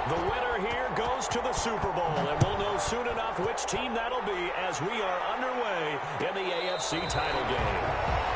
The winner here goes to the Super Bowl, and we'll know soon enough which team that'll be as we are underway in the AFC title game.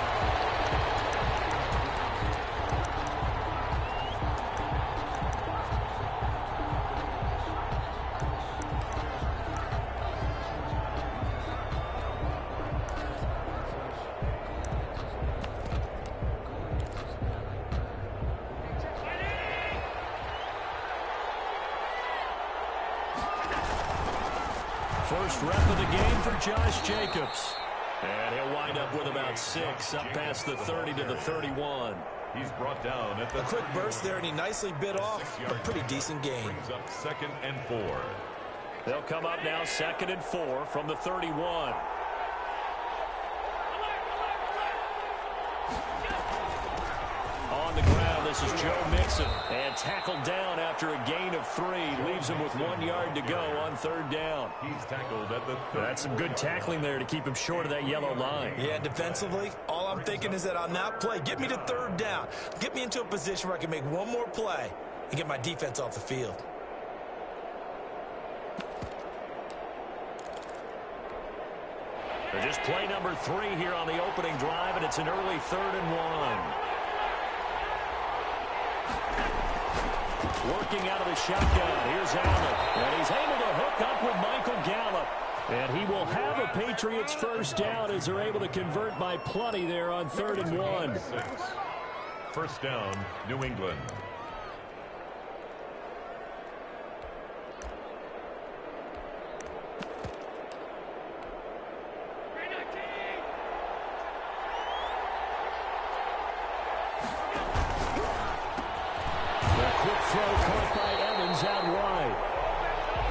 First rep of the game for Josh Jacobs. And he'll wind up with about 6, up past the 30 to the 31. He's brought down at the a quick burst there, and he nicely bit off a pretty decent gain. Brings up 2nd and 4. They'll come up now 2nd and 4 from the 31. On the ground, this is Joe Mixon. And tackled down after a gain of 3. Leaves him with 1 yard to go on 3rd down. He's tackled at the 30. That's some good tackling there to keep him short of that yellow line. Yeah, defensively, all I'm thinking is that on that play, get me to 3rd down. Get me into a position where I can make one more play and get my defense off the field. They're just play number 3 here on the opening drive, and it's an early 3rd and 1. Working out of the shotgun. Here's Allen. And he's able to hook up with Michael Gallup. And he will have a Patriots first down as they're able to convert by plenty there on 3rd and 1. First down, New England. Out wide.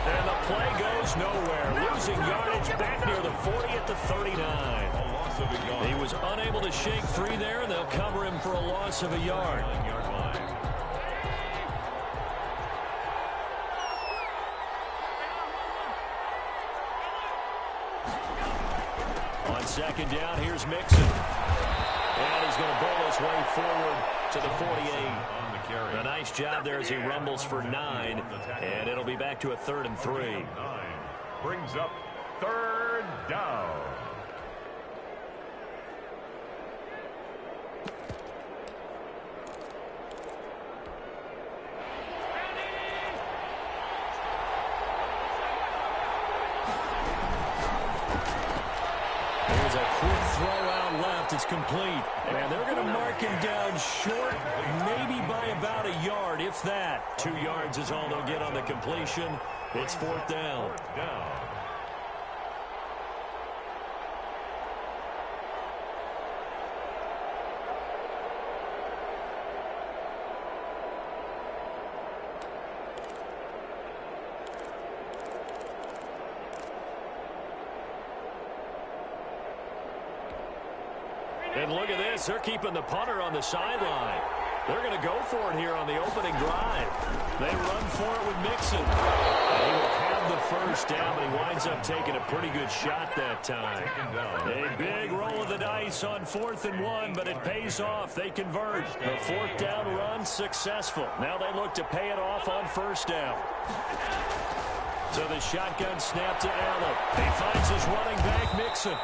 And the play goes nowhere. Losing yardage back near the 40 at the 39. He was unable to shake free there, and they'll cover him for a loss of a yard. On 2nd down, here's Mixon. And he's going to bowl his way forward to the 48. A nice job there as he rumbles for 9, and it'll be back to a 3rd and 3. 9 brings up 3rd down. There's a quick throw out left. It's complete. And they're going to mark him down short, maybe by about a yard, if that. 2 yards is all they'll get on the completion. It's 4th down. And look at this. They're keeping the punter on the sideline. They're going to go for it here on the opening drive. They run for it with Mixon. And he will have the first down, but he winds up taking a pretty good shot that time. A big roll of the dice on 4th and 1, but it pays off. They convert. The 4th down run successful. Now they look to pay it off on 1st down. So the shotgun snap to Allen. He finds his running back, Mixon.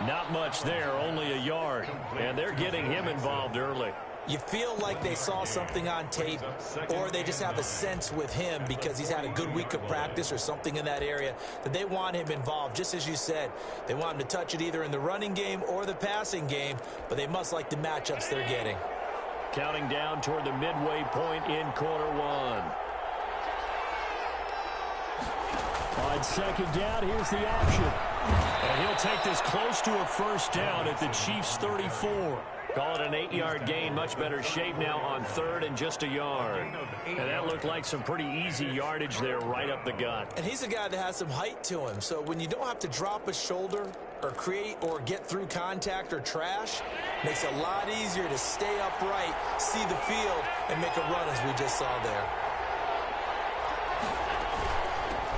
Not much there, only a yard. And they're getting him involved early. You feel like they saw something on tape, or they just have a sense with him because he's had a good week of practice or something in that area that they want him involved. Just as you said, they want him to touch it either in the running game or the passing game, but they must like the matchups they're getting. Counting down toward the midway point in quarter 1. On 2nd down, here's the option. And he'll take this close to a first down at the Chiefs' 34. Call it an 8-yard gain. Much better shape now on 3rd and just a yard. And that looked like some pretty easy yardage there right up the gut. And he's a guy that has some height to him. So when you don't have to drop a shoulder or create or get through contact or trash, makes it a lot easier to stay upright, see the field, and make a run as we just saw there.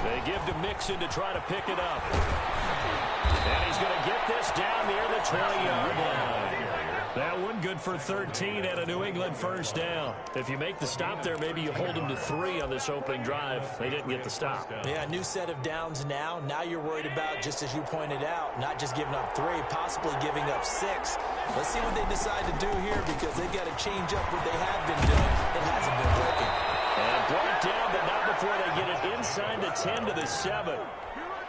They give to Mixon to try to pick it up. And he's going to get this down near the 20-yard line. That one good for 13 and a New England first down. If you make the stop there, maybe you hold them to 3 on this opening drive. They didn't get the stop. Yeah, new set of downs now. Now you're worried about, just as you pointed out, not just giving up 3, possibly giving up 6. Let's see what they decide to do here because they've got to change up what they have been doing. It hasn't been working. And brought down, but not before they get it inside the 10 to the 7.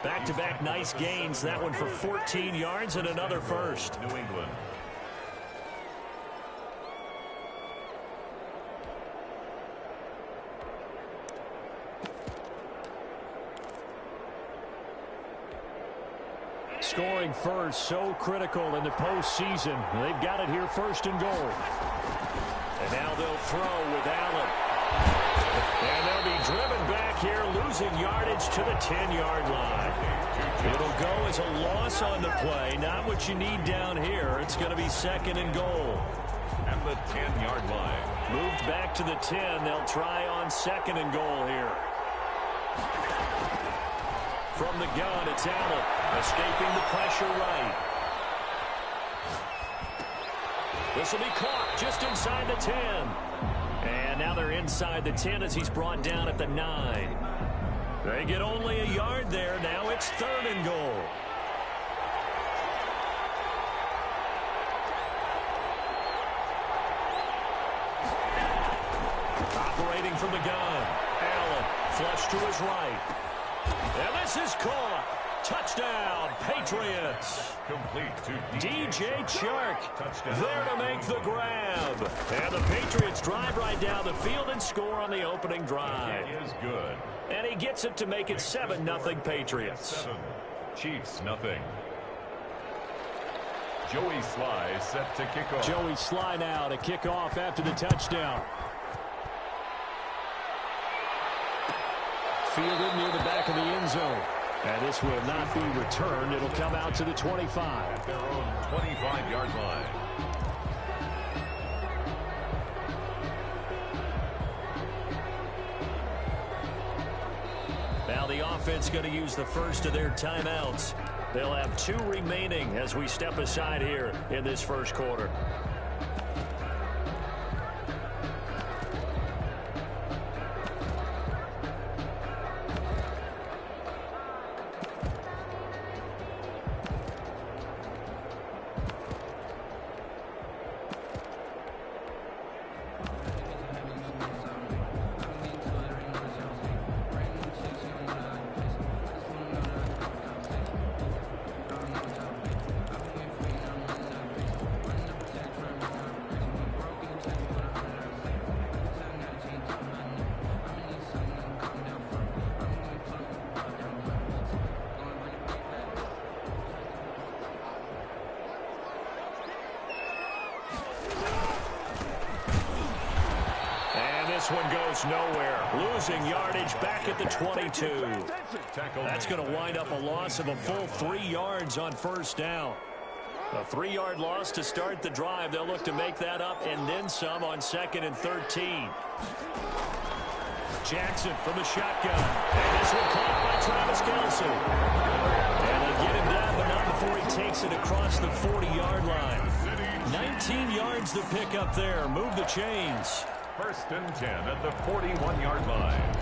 Back-to-back nice gains. That one for 14 yards and another first. New England. Scoring first, so critical in the postseason. They've got it here first and goal. And now they'll throw with Allen. And they'll be driven back here, losing yardage to the 10-yard line. It'll go as a loss on the play. Not what you need down here. It's going to be second and goal. At the 10-yard line. Moved back to the 10. They'll try on second and goal here. From the gun, it's Allen. Escaping the pressure right. This will be caught just inside the 10. And now they're inside the 10 as he's brought down at the 9. They get only a yard there. Now it's third and goal. Operating from the gun. Allen, flush to his right. And this is caught. Touchdown, Patriots. Complete to DJ Chark Touchdown. there to make the grab. And the Patriots drive right down the field and score on the opening drive. It is good. And he gets it to make it 7-0 Patriots. 7. Chiefs, nothing. Joey Sly set to kick off. Joey Sly now to kick off after the touchdown. Fielded near the back of the end zone. And this will not be returned. It'll come out to the 25. At their own 25-yard line. Now the offense going to use the first of their timeouts. They'll have 2 remaining as we step aside here in this first quarter. This one goes nowhere. Losing yardage back at the 22. That's going to wind up a loss of a full 3 yards on first down. A 3-yard loss to start the drive. They'll look to make that up and then some on 2nd and 13. Jackson from the shotgun. And this one caught by Travis Kelce. And they get him down, but not before he takes it across the 40-yard line. 19 yards to pick up there. Move the chains. First and 10 at the 41-yard line.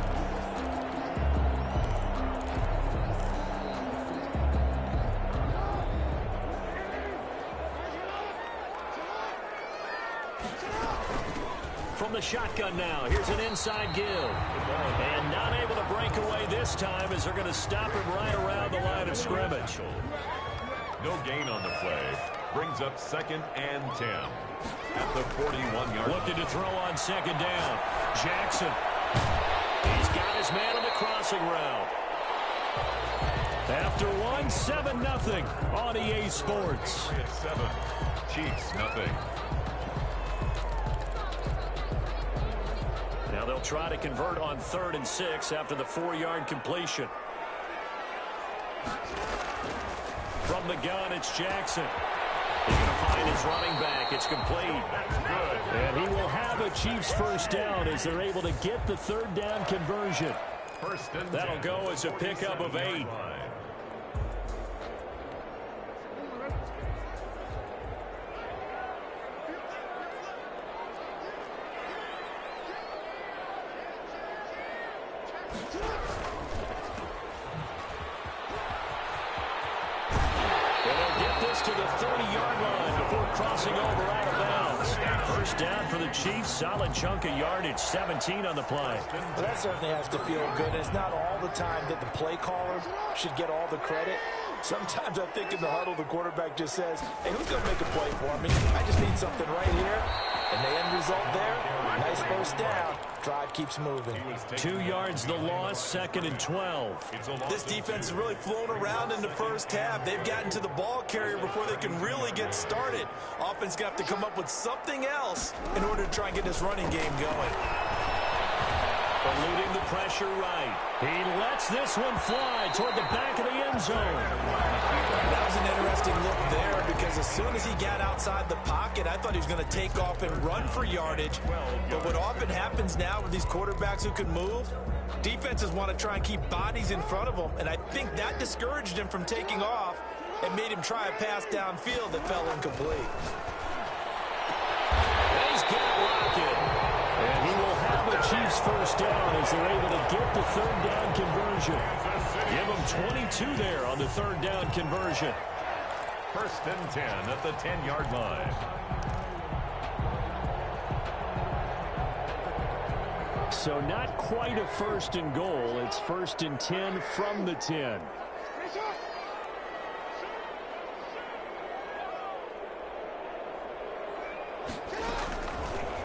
From the shotgun now, here's an inside give. And not able to break away this time as they're going to stop him right around the line of scrimmage. No gain on the play. Brings up 2nd and 10. At the 41-yard line. Looking to throw on 2nd down. Jackson. He's got his man on the crossing route. After one, 7-0 on EA Sports. It's 7. Chiefs, nothing. Now they'll try to convert on 3rd and 6 after the 4-yard completion. From the gun, it's Jackson. He's going to find his running back. It's complete. That's good. And he will have a Chiefs first down as they're able to get the 3rd down conversion. First and That'll 10. go as a pickup of 8. gets to the 30-yard line before crossing over out of bounds. First down for the Chiefs. Solid chunk of yardage, 17 on the play. Well, that certainly has to feel good. It's not all the time that the play caller should get all the credit. Sometimes I think in the huddle, the quarterback just says, hey, who's going to make a play for me? I just need something right here. And the end result there, nice first down. Drive keeps moving. 2 yards the loss, 2nd and 12. This defense has really flown around in the first half. They've gotten to the ball carrier before they can really get started. Offense going to have to come up with something else in order to try and get this running game going. Eluding the pressure right. He lets this one fly toward the back of the end zone. That was an interesting look there because as soon as he got outside the pocket, I thought he was going to take off and run for yardage. But what often happens now with these quarterbacks who can move, defenses want to try and keep bodies in front of them, and I think that discouraged him from taking off and made him try a pass downfield that fell incomplete. He's got Rocket. And he will have the Chiefs first down as they're able to get the third down conversion. Give them 22 there on the third down conversion. First and 10 at the 10-yard line. So not quite a first and goal. It's first and 10 from the 10.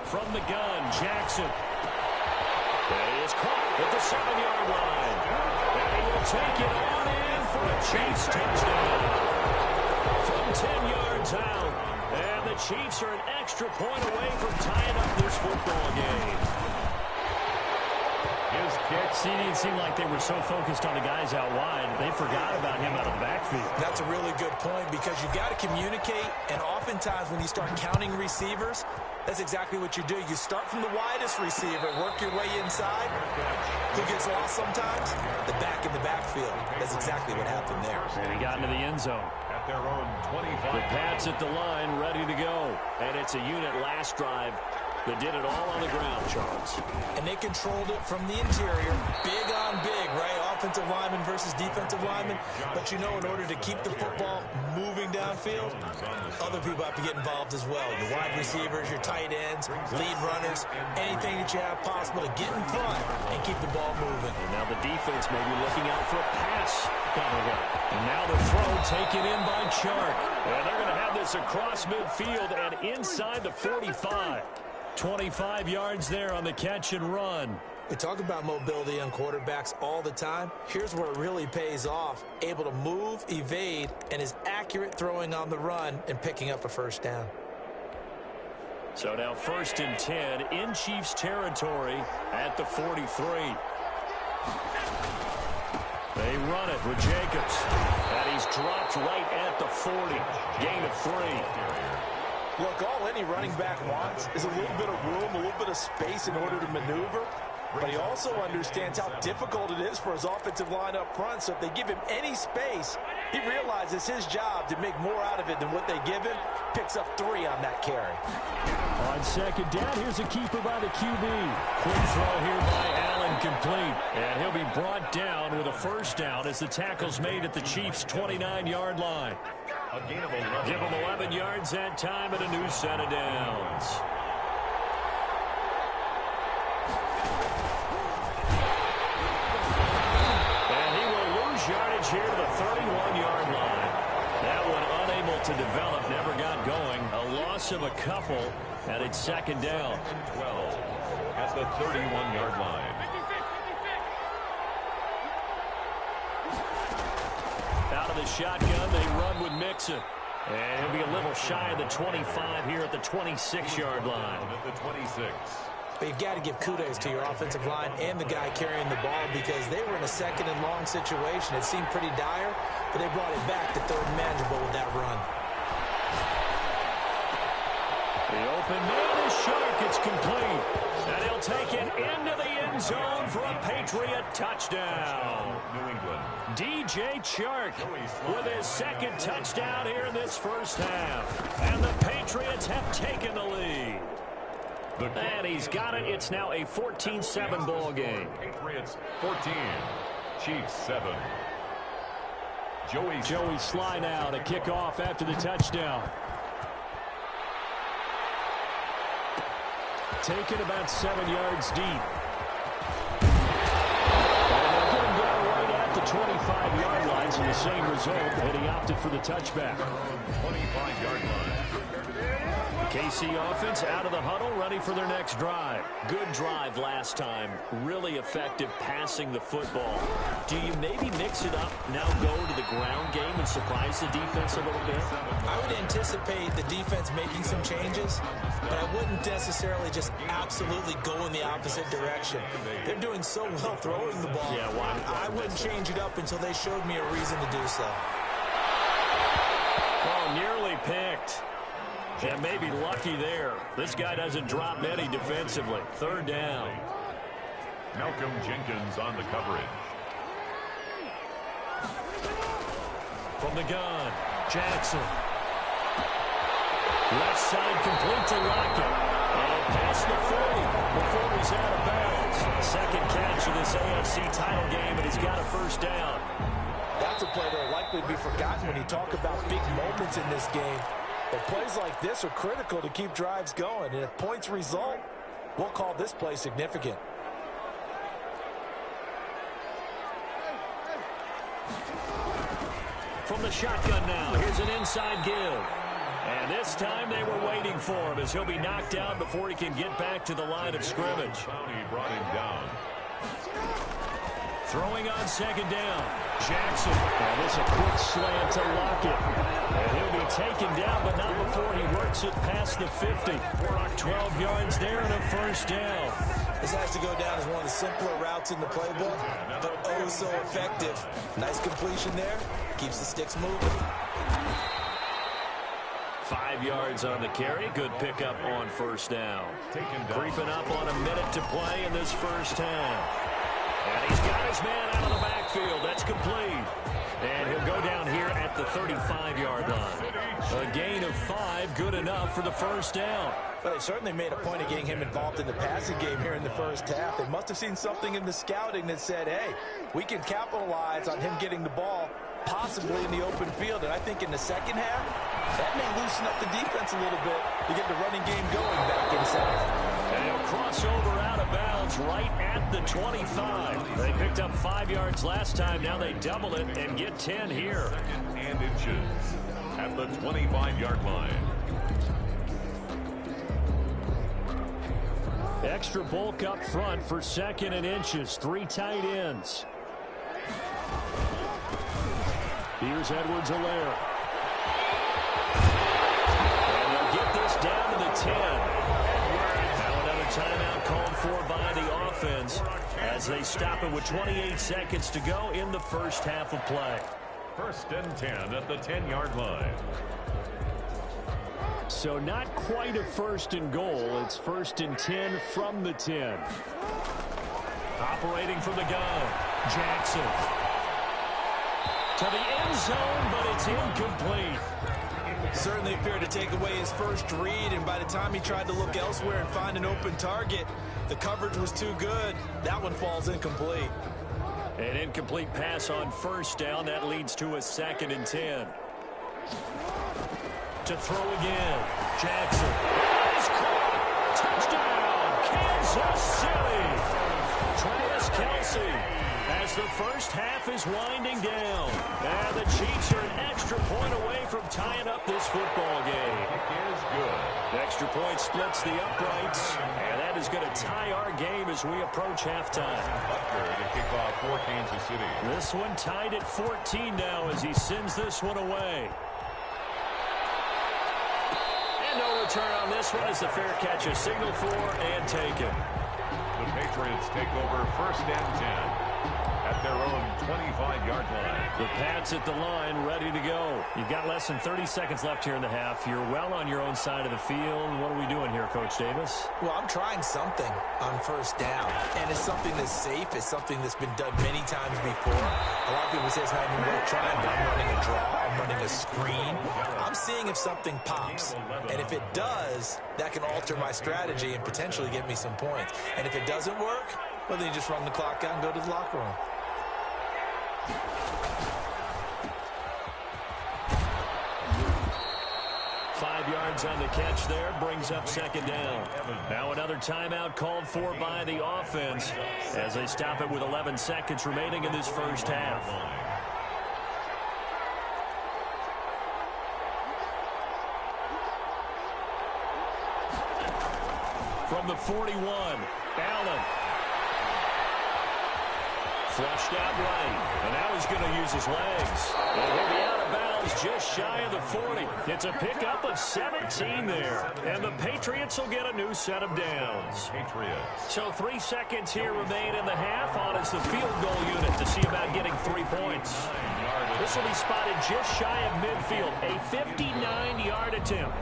From the gun, Jackson. And he is caught at the 7-yard line. And he will take it on in for a Chiefs touchdown. From 10 yards out. And the Chiefs are an extra point away from tying up this football game. His kick. See, it seemed like they were so focused on the guys out wide, they forgot about him out of the backfield. That's a really good point because you've got to communicate, and oftentimes when you start counting receivers, that's exactly what you do. You start from the widest receiver, work your way inside. Who gets lost sometimes? The back in the backfield. That's exactly what happened there. And he got into the end zone. At their own 25. The Pats at the line, ready to go. And it's a unit last drive that did it all on the ground, Charles. And they controlled it from the interior. Big on big, right? Offensive lineman versus defensive lineman. But you know, in order to keep the football moving downfield, other people have to get involved as well. Your wide receivers, your tight ends, lead runners, anything that you have possible to get in front and keep the ball moving. And now the defense may be looking out for a pass coming up. And now the throw taken in by Chark. And they're going to have this across midfield and inside the 45. 25 yards there on the catch and run. We talk about mobility on quarterbacks all the time. Here's where it really pays off. Able to move, evade, and is accurate throwing on the run and picking up a first down. So now first and 10 in Chiefs territory at the 43. They run it with Jacobs. And he's dropped right at the 40. Gain of 3. Look, all any running back wants is a little bit of room, a little bit of space in order to maneuver. But he also understands how difficult it is for his offensive line up front. So if they give him any space, he realizes his job to make more out of it than what they give him. Picks up 3 on that carry. On second down, here's a keeper by the QB. Quick throw here by Allen, complete. And he'll be brought down with a first down as the tackle's made at the Chiefs' 29-yard line. A gain of 11. Give them 11 yards that time and a new set of downs. And he will lose yardage here to the 31-yard line. That one unable to develop, never got going. A loss of a couple, and it's second down. 12 at the 31-yard line. Out of the shotgun, they run with Mixon. And he'll be a little shy of the 25 here at the 26-yard line. At the 26. But you've got to give kudos to your offensive line and the guy carrying the ball because they were in a second and long situation. It seemed pretty dire, but they brought it back to third and manageable with that run. The open man is Shark. It's complete. And he'll take it into the end zone for a Patriot touchdown. New England. DJ Chark with his second touchdown here in this first half. And the Patriots have taken the lead. And he's got it. It's now a 14-7 ball game. Patriots 14, Chiefs 7. Joey Sly now to kick off after the touchdown. Taken about 7 yards deep. And they'll get him down right at the 25-yard line, so the same result, and he opted for the touchback. 25-yard line. KC offense out of the huddle, ready for their next drive. Good drive last time. Really effective passing the football. Do you maybe mix it up, now go to the ground game and surprise the defense a little bit? I would anticipate the defense making some changes, but I wouldn't necessarily just absolutely go in the opposite direction. They're doing so well throwing the ball. Yeah, why? I wouldn't change it up until they showed me a reason to do so. Oh, nearly picked. And maybe lucky there. This guy doesn't drop many defensively. Third down. Malcolm Jenkins on the coverage. From the gun, Jackson. Left side complete to Lockett. And past the 40 before he's out of bounds. Second catch of this AFC title game, and he's got a first down. That's a play that will likely be forgotten when you talk about big moments in this game. But plays like this are critical to keep drives going. And if points result, we'll call this play significant. From the shotgun now, here's an inside give. And this time they were waiting for him as he'll be knocked down before he can get back to the line of scrimmage. He brought him down. Throwing on second down, Jackson. And this a quick slant to Lockett. And he'll be taken down, but not before he works it past the 50. 12 yards there and a first down. This has to go down as one of the simpler routes in the playbook, but oh so effective. Nice completion there. Keeps the sticks moving. 5 yards on the carry. Good pickup on first down. Creeping up on a minute to play in this first half. And he's got his man out of the backfield. That's complete. And he'll go down here at the 35-yard line. A gain of 5, good enough for the first down. Well, they certainly made a point of getting him involved in the passing game here in the first half. They must have seen something in the scouting that said, hey, we can capitalize on him getting the ball, possibly in the open field. And I think in the second half, that may loosen up the defense a little bit to get the running game going back inside. And he'll cross over out of bounds right at the 25. They picked up 5 yards last time. Now they double it and get 10 here. And inches at the 25-yard line. Extra bulk up front for second and inches. 3 tight ends. Here's Edwards-Helaire. And they'll get this down to the 10. Now another timeout called for by the offense as they stop it with 28 seconds to go in the first half of play. First and 10 at the 10-yard line. So not quite a first and goal. It's first and 10 from the 10. Operating from the gun, Jackson. To the end zone, but it's incomplete. Certainly appeared to take away his first read, and by the time he tried to look elsewhere and find an open target, the coverage was too good. That one falls incomplete. An incomplete pass on first down. That leads to a second and 10. To throw again, Jackson. He's caught. Touchdown, Kansas City. Travis Kelce as the first half is winding down. And the Chiefs are an extra point away from tying up this football game. It is good. The extra point splits the uprights, and that is going to tie our game as we approach halftime. Butker to kick off for Kansas City. This one tied at 14 now as he sends this one away. No return on this one as the fair catch is signaled for and taken. The Patriots take over first and 10 at their own 25-yard line. The Pats at the line, ready to go. You've got less than 30 seconds left here in the half. You're well on your own side of the field. What are we doing here, Coach Davis? Well, I'm trying something on first down, and it's something that's safe. It's something that's been done many times before. A lot of people say it's not even worth trying, but I'm running a draw. I'm running a screen. I'm seeing if something pops, and if it does, that can alter my strategy and potentially get me some points. And if it doesn't work, well, then you just run the clock out and go to the locker room. yards on the catch there. Brings up second down. Now another timeout called for by the offense as they stop it with 11 seconds remaining in this first half. From the 41, Allen. Flushed out right, and now he's going to use his legs. And he'll be out of bounds just shy of the 40. It's a pickup of 17 there, and the Patriots will get a new set of downs. So 3 seconds here remain in the half on as the field goal unit to see about getting 3 points. This will be spotted just shy of midfield, a 59-yard attempt.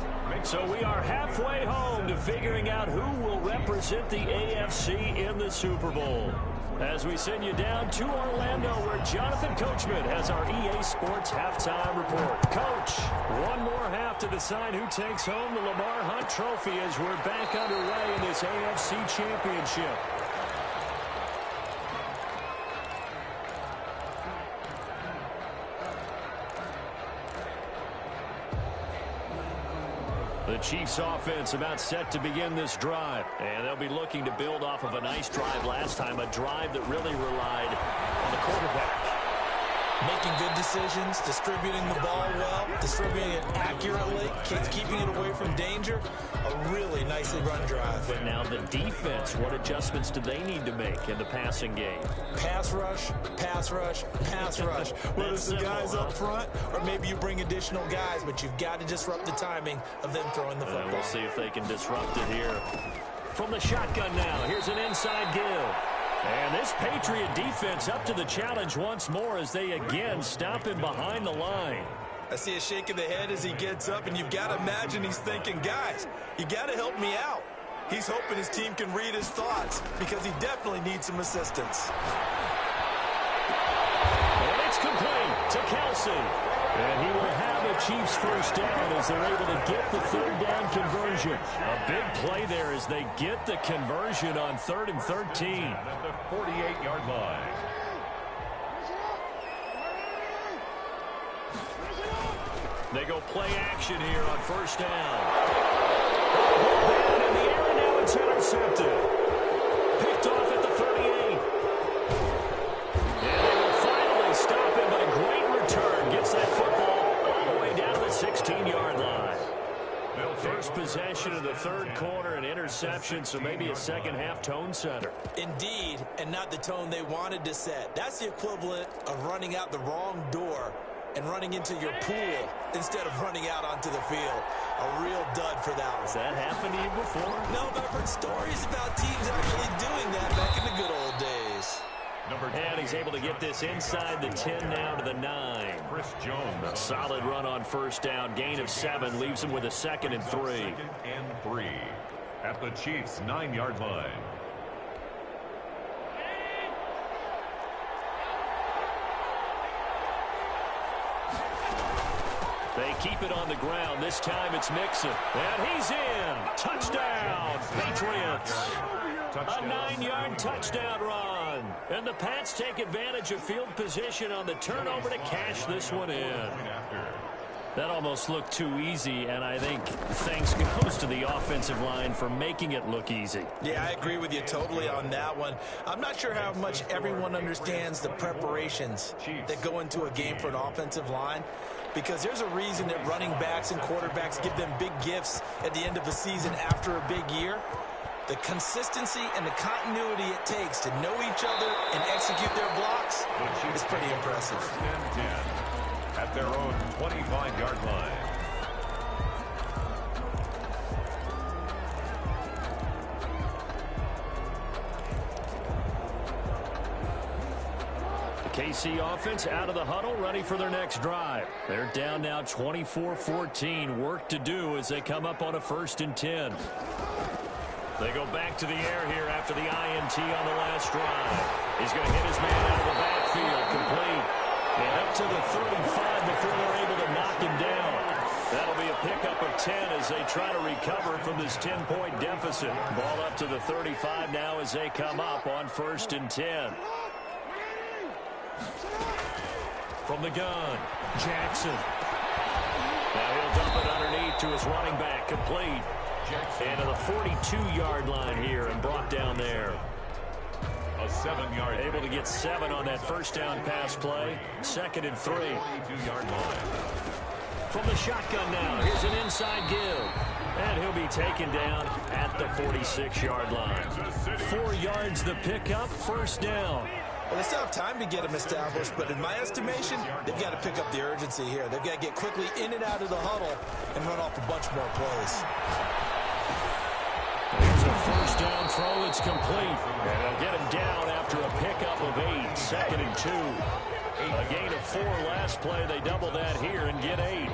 So we are halfway home to figuring out who will represent the AFC in the Super Bowl. As we send you down to Orlando, where Jonathan Coachman has our EA Sports halftime report. Coach, one more half to decide who takes home the Lamar Hunt Trophy as we're back underway in this AFC Championship. The Chiefs offense about set to begin this drive. And they'll be looking to build off of a nice drive last time, a drive that really relied on the quarterback. Making good decisions, distributing the ball well, distributing it accurately, keeping it away from danger. A really nicely run drive. But now the defense, what adjustments do they need to make in the passing game? Pass rush, pass rush, pass rush. Whether it's the guys up front or maybe you bring additional guys, but you've got to disrupt the timing of them throwing the football. We'll see if they can disrupt it here. From the shotgun now, here's an inside give. And this Patriot defense up to the challenge once more as they again stop him behind the line. I see a shake of the head as he gets up, and you've got to imagine he's thinking, guys, you got to help me out. He's hoping his team can read his thoughts because he definitely needs some assistance. And it's complete to Kelsey. And he will have the Chiefs first down as they're able to get the third down conversion. A big play there as they get the conversion on 3rd and 13. At the 48-yard line. They go play action here on first down. In the air, and now it's intercepted. Picked off at the 38. And they will finally stop him, but a great return gets that football all the way down to the 16-yard line. First possession of the third quarter, an interception, so maybe a second-half tone setter. Indeed, and not the tone they wanted to set. That's the equivalent of running out the wrong door and running into your pool instead of running out onto the field. A real dud for that one. Has that happened to you before? No, but I've heard stories about teams actually doing that back in the good old days. And he's able to get this inside the 10 now to the 9. Chris Jones. A solid run on first down. Gain of 7 leaves him with a 2nd and 3. 2nd and 3 at the Chiefs' 9-yard line. They keep it on the ground. This time it's Mixon. And he's in. Touchdown, Patriots. A 9-yard touchdown run. And the Pats take advantage of field position on the turnover to cash this one in. That almost looked too easy, and I think thanks goes to the offensive line for making it look easy. Yeah, I agree with you totally on that one. I'm not sure how much everyone understands the preparations that go into a game for an offensive line, because there's a reason that running backs and quarterbacks give them big gifts at the end of the season after a big year. The consistency and the continuity it takes to know each other and execute their blocks is pretty impressive. 10 at their own 25-yard line. KC offense out of the huddle, ready for their next drive. They're down now 24-14. Work to do as they come up on a 1st and 10. They go back to the air here after the INT on the last drive. He's going to hit his man out of the backfield, complete. And up to the 35 before they're able to knock him down. That'll be a pickup of 10 as they try to recover from this 10-point deficit. Ball up to the 35 now as they come up on 1st and 10. From the gun, Jackson. Now he'll dump it underneath to his running back, complete. And to the 42-yard line here and brought down there. A 7-yard. Able to get 7 on that first down pass play. 2nd and 3. 42-yard line. From the shotgun now, here's an inside give. And he'll be taken down at the 46-yard line. 4 yards the pickup, first down. Well, they still have time to get him established, but in my estimation, they've got to pick up the urgency here. They've got to get quickly in and out of the huddle and run off a bunch more plays. Here's a first down throw that's complete. And they'll get him down after a pickup of 8, 2nd and 2. A gain of 4 last play. They double that here and get 8.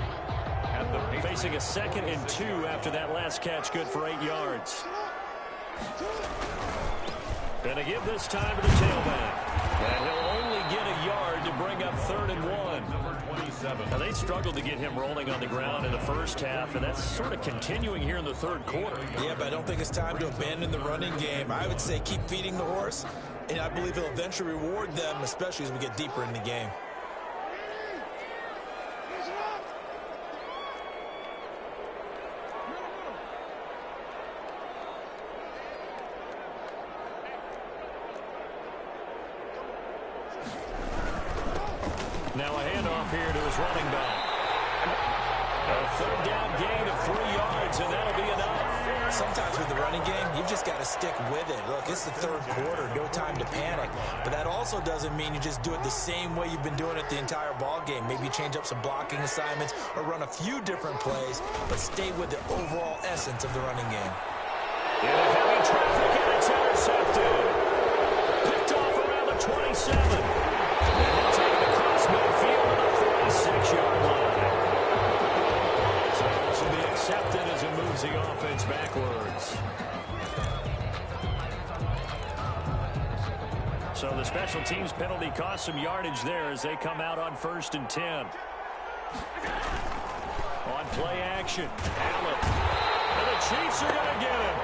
Facing a 2nd and 2 after that last catch, good for 8 yards. Gonna give this time to the tailback. And he'll only get a yard to bring up 3rd and 1. Number 27. Now, they struggled to get him rolling on the ground in the first half, and that's sort of continuing here in the 3rd quarter. Yeah, but I don't think it's time to abandon the running game. I would say keep feeding the horse, and I believe he'll eventually reward them, especially as we get deeper in the game. Now a handoff here to his running back. A 3rd down gain of 3 yards, and that'll be enough. Sometimes with the running game, you've just got to stick with it. Look, it's the 3rd quarter, no time to panic. But that also doesn't mean you just do it the same way you've been doing it the entire ball game. Maybe change up some blocking assignments or run a few different plays, but stay with the overall essence of the running game. In a heavy traffic, and it's intercepted. Picked off around the 27. And they'll take it across midfield to the 46-yard line. So this will be accepted as it moves the offense backwards. So the special teams penalty cost some yardage there as they come out on 1st and 10. On play action, Allen. And the Chiefs are going to get him.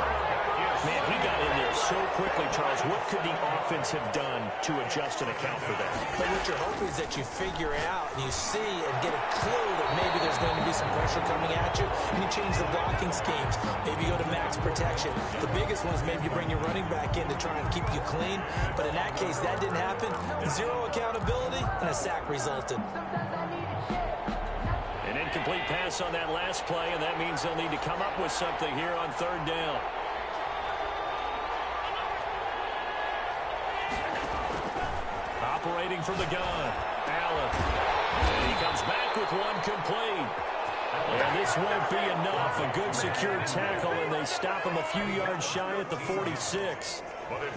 Man, he got in there so quickly, Charles. What could the offense have done to adjust and account for that? But what you're hoping is that you figure out and you see and get a clue that maybe there's going to be some pressure coming at you, and you change the blocking schemes. Maybe you go to max protection. The biggest one is maybe you bring your running back in to try and keep you clean. But in that case, that didn't happen. 0 accountability, and a sack resulted. An incomplete pass on that last play, and that means they'll need to come up with something here on 3rd down. Operating from the gun, Allen. And he comes back with one complete. And this won't be enough. A good secure tackle, and they stop him a few yards shy at the 46.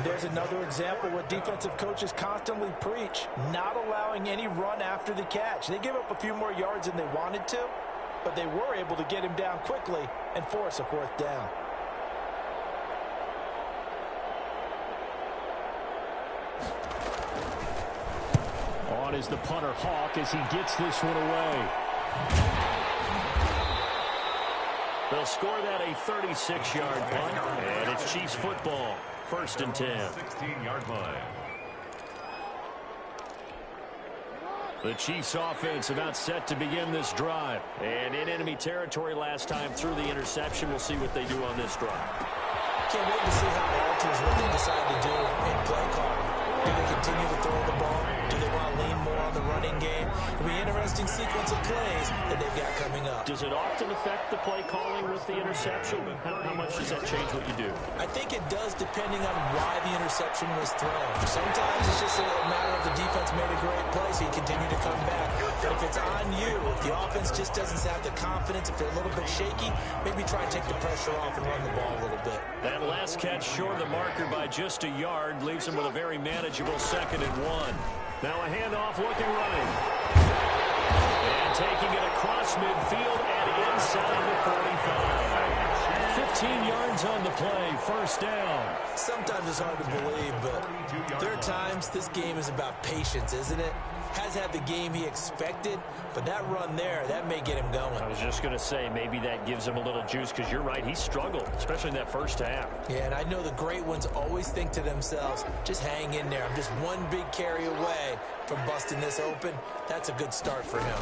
There's another example what defensive coaches constantly preach, not allowing any run after the catch. They give up a few more yards than they wanted to, but they were able to get him down quickly and force a 4th down. On is the punter, Hawk, as he gets this one away. They'll score that a 36-yard punt, and it's Chiefs football, 1st and 10. 16-yard line. The Chiefs offense about set to begin this drive. And in enemy territory last time through the interception. We'll see what they do on this drive. Can't wait to see how it alters what they decide to do in play calling. Do they continue to throw the ball? Do they want to lean more on the running game? It'll be an interesting sequence of plays that they've got coming up. Does it often affect the play calling with the interception? How much does that change what you do? I think it does, depending on why the interception was thrown. Sometimes it's just a matter of the defense made a great play, so you continue to come back. But if it's on you, if the offense just doesn't have the confidence, if they're a little bit shaky, maybe try and take the pressure off and run the ball a little bit. That last catch short of the marker by just a yard leaves him with a very manageable 2nd and 1. Now a handoff looking right. And taking it across midfield and inside the 45. 15 yards on the play, 1st down. Sometimes it's hard to believe, but there are times this game is about patience, isn't it? Has had the game he expected, but that run there, that may get him going. I was just going to say, maybe that gives him a little juice, because you're right, he struggled, especially in that first half. Yeah, and I know the great ones always think to themselves, just hang in there. I'm just one big carry away from busting this open. That's a good start for him.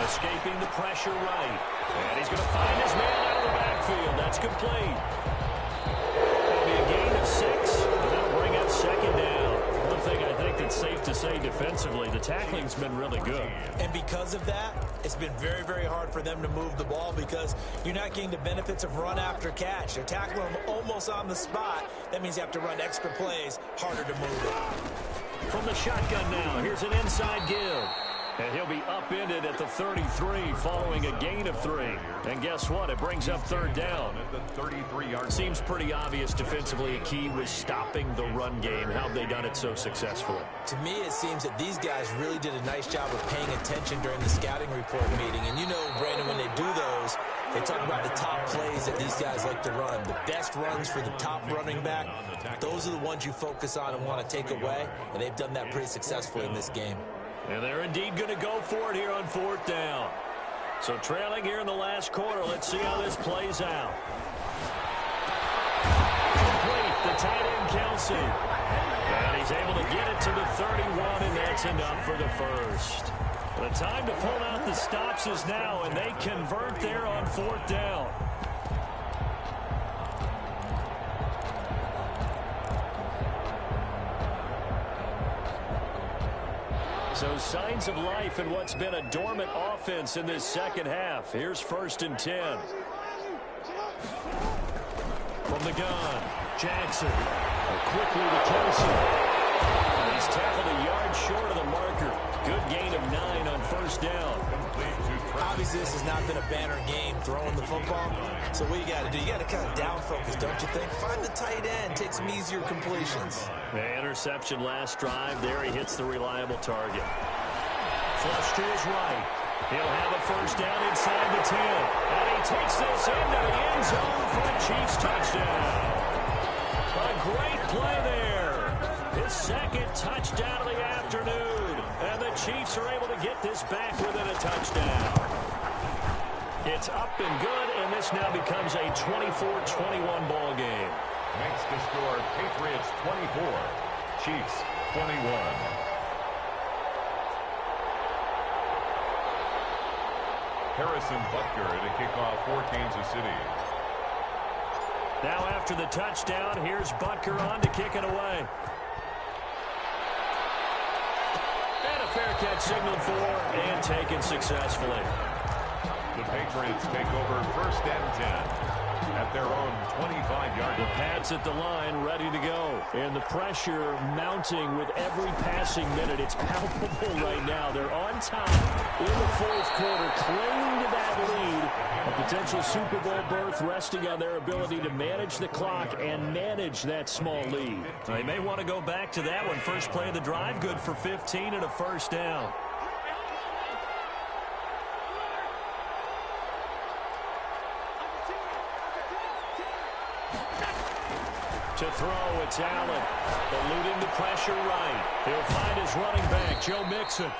Escaping the pressure right. And he's going to find his man out of the backfield. That's complete. That'll be a gain of 6, and that'll bring up second down. One thing I think that's safe to say defensively, the tackling's been really good. And because of that, it's been very, very hard for them to move the ball because you're not getting the benefits of run after catch. They're tackling them almost on the spot. That means you have to run extra plays, harder to move it. From the shotgun now, here's an inside give. And he'll be upended at the 33 following a gain of 3. And guess what? It brings up third down. Seems pretty obvious defensively a key was stopping the run game. How have they done it so successfully? To me, it seems that these guys really did a nice job of paying attention during the scouting report meeting. And you know, Brandon, when they do those, they talk about the top plays that these guys like to run. The best runs for the top running back, those are the ones you focus on and want to take away. And they've done that pretty successfully in this game. And they're indeed going to go for it here on fourth down. So trailing here in the last quarter. Let's see how this plays out. Complete. The tight end Kelsey. And he's able to get it to the 31, and that's enough for the first. The time to pull out the stops is now, and they convert there on fourth down. So signs of life in what's been a dormant offense in this second half. Here's 1st and 10. From the gun, Jackson. Quickly to Kelsey. And he's tackled a yard short of the marker. Good gain of 9 on first down. Obviously, this has not been a banner game throwing the football. So what you got to do, you got to kind of down focus, don't you think? Find the tight end, take some easier completions. The interception last drive. There he hits the reliable target. Flush to his right. He'll have a first down inside the 10. And he takes this into the end zone for a Chiefs touchdown. A great play there. His second touchdown of the afternoon. And the Chiefs are able to get this back within a touchdown. It's up and good, and this now becomes a 24-21 ball game. Makes the score Patriots 24, Chiefs 21. Harrison Butker to kick off for Kansas City. Now after the touchdown, here's Butker on to kick it away. And a fair catch signaled for and taken successfully. The Patriots take over 1st and 10 at their own 25-yard The line. Pats at the line, ready to go. And the pressure mounting with every passing minute. It's palpable right now. They're on top in the fourth quarter, clinging to that lead. A potential Super Bowl berth resting on their ability to manage the clock and manage that small lead. They may want to go back to that one. First play of the drive, good for 15 and a first down. To throw, it's Allen. Eluding the pressure right. He'll find his running back, Joe Mixon.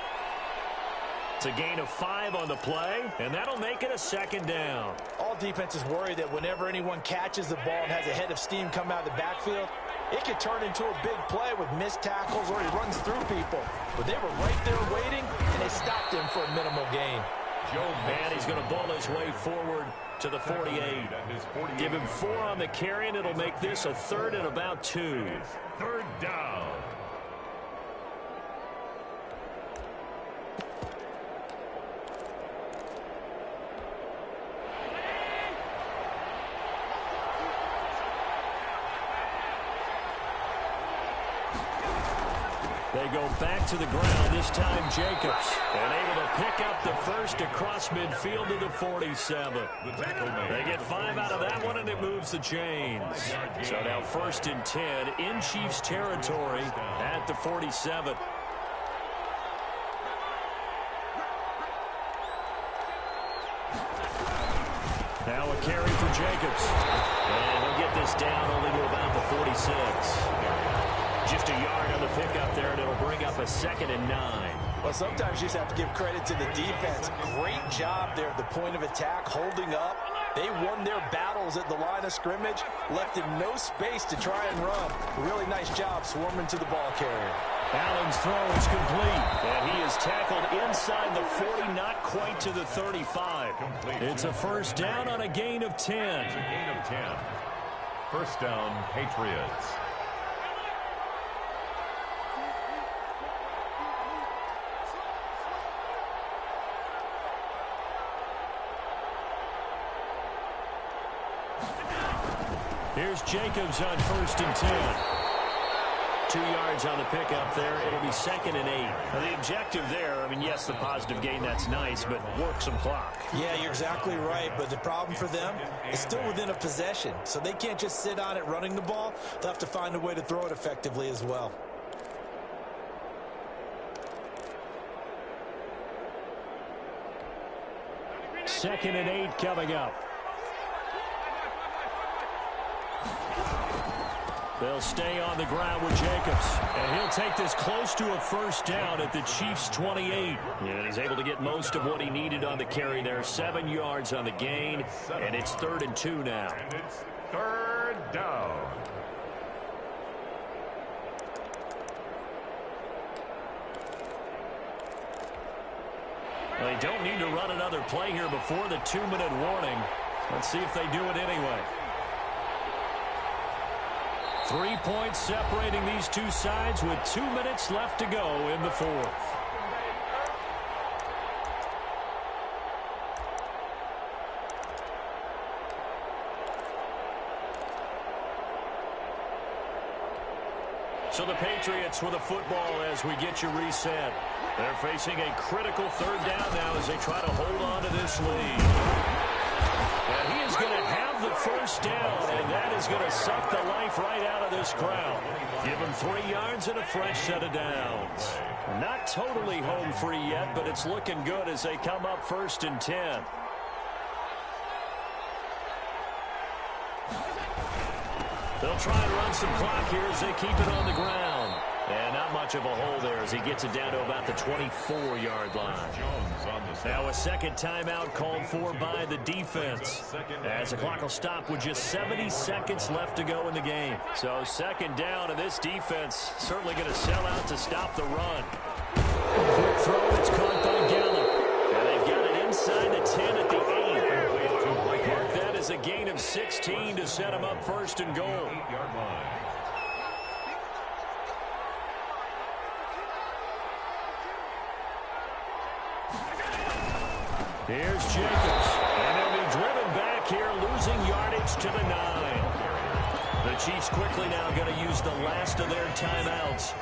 It's a gain of 5 on the play, and that'll make it a second down. All defenses worry that whenever anyone catches the ball and has a head of steam come out of the backfield, it could turn into a big play with missed tackles or he runs through people. But they were right there waiting, and they stopped him for a minimal gain. And he's going to ball his way forward to the 48. Give him 4 on the carry, and it'll make this a 3rd and about 2. 3rd down. They go back to the ground, this time Jacobs. And able to pick up the first across midfield to the 47. They get 5 out of that one, and it moves the chains. So now 1st and 10 in Chiefs territory at the 47. Now a carry for Jacobs. And he'll get this down only to about the 46. Just a yard on the pickup there, and it'll bring up a 2nd and 9. Well, sometimes you just have to give credit to the defense. Great job there at the point of attack, holding up. They won their battles at the line of scrimmage, left him no space to try and run. Really nice job swarming to the ball carrier. Allen's throw is complete. And he is tackled inside the 40, not quite to the 35. It's a first down on a gain of 10. It's a gain of 10. First down, Patriots. Here's Jacobs on first and 10. 2 yards on the pickup there. It'll be 2nd and 8. Now the objective there, I mean, yes, the positive gain, that's nice, but work some clock. Yeah, you're exactly right, but the problem for them is still within a possession, so they can't just sit on it running the ball. They'll have to find a way to throw it effectively as well. Second and 8 coming up. They'll stay on the ground with Jacobs. And he'll take this close to a first down at the Chiefs' 28. And he's able to get most of what he needed on the carry there. 7 yards on the gain. And it's 3rd and 2 now. And it's 3rd down. Well, they don't need to run another play here before the 2-minute warning. Let's see if they do it anyway. 3 points separating these two sides with 2 minutes left to go in the 4th. So the Patriots with a football as we get you reset. They're facing a critical 3rd down now as they try to hold on to this lead. And he is going to have the first down, and that is going to suck the life right out of this crowd. Give him 3 yards and a fresh set of downs. Not totally home free yet, but it's looking good as they come up 1st and 10. They'll try and run some clock here as they keep it on the ground. And not much of a hole there as he gets it down to about the 24-yard line. Now a second timeout called for by the defense. As the clock will stop with just 70 seconds left to go in the game. So 2nd down, and this defense certainly going to sell out to stop the run. Quick throw, it's caught by Gallup. And they've got it inside the 10 at the 8. Mark that as a gain of 16 to set them up 1st and goal. 8-yard line. Here's Jacobs, and they'll be driven back here, losing yardage to the 9. The Chiefs quickly now going to use the last of their timeouts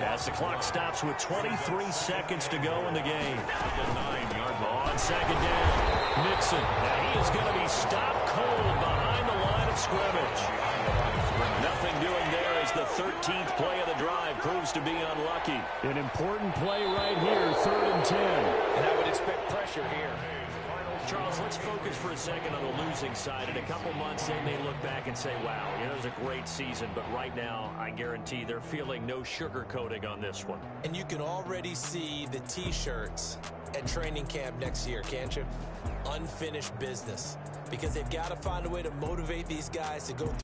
as the clock stops with 23 seconds to go in the game. On 2nd down, Mixon. Now he is going to be stopped cold behind the line of scrimmage. Nothing doing there as the 13th play of the drive proves to be unlucky. An important play right here, 3rd and 10. And I would expect pressure here. Charles, let's focus for a second on the losing side. In a couple months, they may look back and say, wow, it was a great season. But right now, I guarantee they're feeling no sugarcoating on this one. And you can already see the T-shirts at training camp next year, can't you? Unfinished business. Because they've got to find a way to motivate these guys to go through.